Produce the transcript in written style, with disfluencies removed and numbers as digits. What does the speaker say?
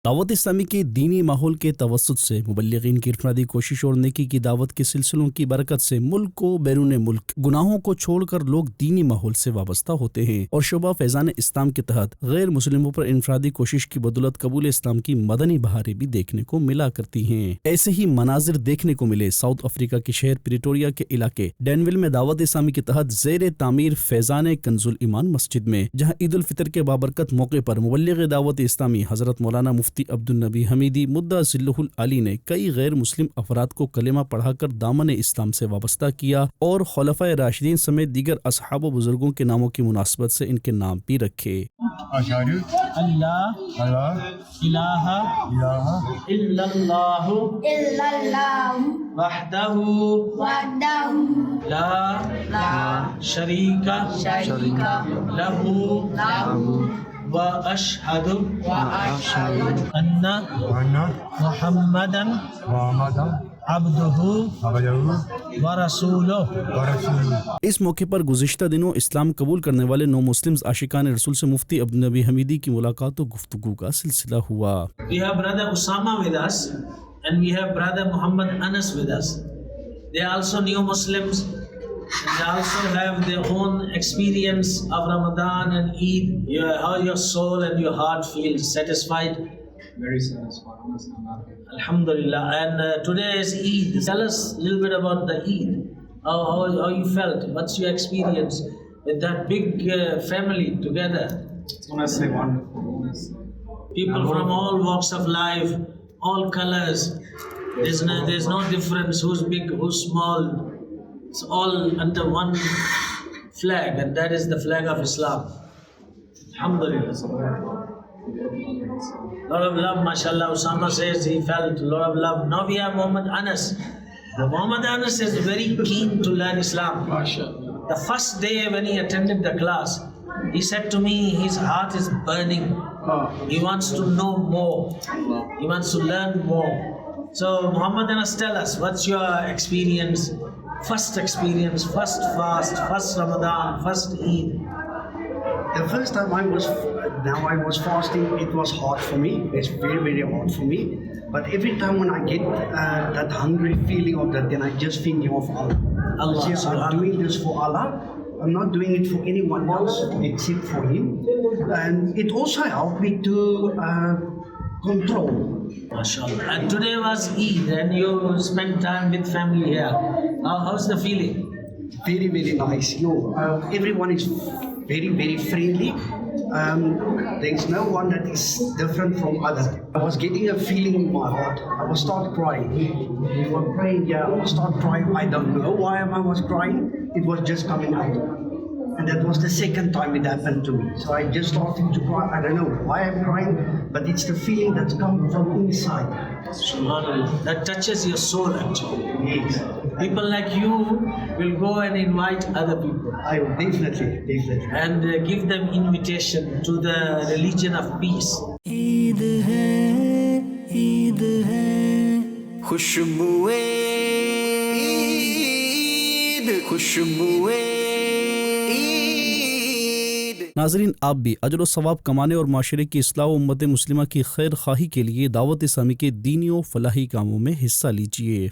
दावत इस्लामी के दीनी माहौल के तवस्सुत से मुबल्लिगीन की इरफादी कोशिश और नेकी की दावत के सिलसिलों की बरकत से मुल्क को बैरून मुल्क गुनाहों को छोड़कर लोग दीनी माहौल से वाबस्ता होते हैं और शोबा फैजान इस्लाम के तहत गैर मुस्लिमों पर इनफरादी कोशिश की बदौलत कबूल इस्लाम की मदनी बहारें भी देखने को मिला करती हैं। ऐसे ही मनाजिर देखने को मिले साउथ अफ्रीका के शहर प्रिटोरिया के इलाके डैनविल में दावत इस्लामी के तहत ज़ेर तामीर फैजान कंजुल ईमान मस्जिद में, जहाँ ईद उल फितर के बाबरकत मौके पर मुबल्लिग दावत इस्लामी हजरत मौलाना मुफ्ती अब्दुल नबी हमीदी मुद्दा जिल्लुहुल अली ने कई गैर मुस्लिम अफराद को कलेमा पढ़ाकर दामन इस्लाम से वाबस्ता किया और खुलफाए राशिदीन समेत दीगर असहाब व बुजुर्गों के नामों की मुनासबत से इनके नाम भी रखे। व अशहदु अन्ना मुहम्मदन अब्दुहु व रसूलुहु। इस मौके पर गुज़िश्ता दिनों इस्लाम कबूल करने वाले 9 मुस्लिम्स आशिकान रसूल से मुफ्ती अब्दुल नबी हमीदी की मुलाकात और गुफ्तगू का सिलसिला हुआ। We have brother Usama with us and we have brother Muhammad Anas with us. They are also new Muslims. They also have their own experience of Ramadan and Eid. How your soul and your heart feels satisfied? Very satisfied. Honestly, Alhamdulillah. And today is Eid. Tell us a little bit about the Eid. How you felt? What's your experience with that big family together? it's honestly wonderful. Honestly. People from all walks of life, all colors. There's no difference who's big, who's small. It's all under one flag, and that is the flag of Islam. Alhamdulillah. Lot of love, mashallah. Usama says he felt a lot of love. Now we have Muhammad Anas. Muhammad Anas is very keen to learn Islam. The first day when he attended the class, he said to me, his heart is burning. He wants to know more. He wants to learn more. So Muhammad Anas, tell us, what's your experience? First experience, first fast, first Ramadan, first Eid. The first time I was fasting, it was hard for me. It's very, very hard for me. But every time when I get that hungry feeling of that, then I just think of Allah. Yes, I'm doing this for Allah. I'm not doing it for anyone else except for Him. And it also helped me to control. MashaAllah. And today was Eid and you spent time with family here. How's the feeling? Very, very nice. Everyone is very, very friendly. There's no one that is different from others. I was getting a feeling in my heart. I was start crying. We were praying, I was start crying. I don't know why I was crying. It was just coming out. And that was the second time it happened to me. So I just started to cry. I don't know why I'm crying, but it's the feeling that's come from inside. SubhanAllah. That touches your soul actually. Yes. People like you will go and invite other people. I will definitely. And give them invitation to the religion of peace. Eid है खुशबुए ईद खुशबुए। नाजरीन, आप भी अजर व सवाब कमाने और माशरे की इस्लाह व उम्मत मुस्लिमा की खैर खाही के लिए दावत इस्लामी के दीनी व फलाही कामों में हिस्सा लीजिए।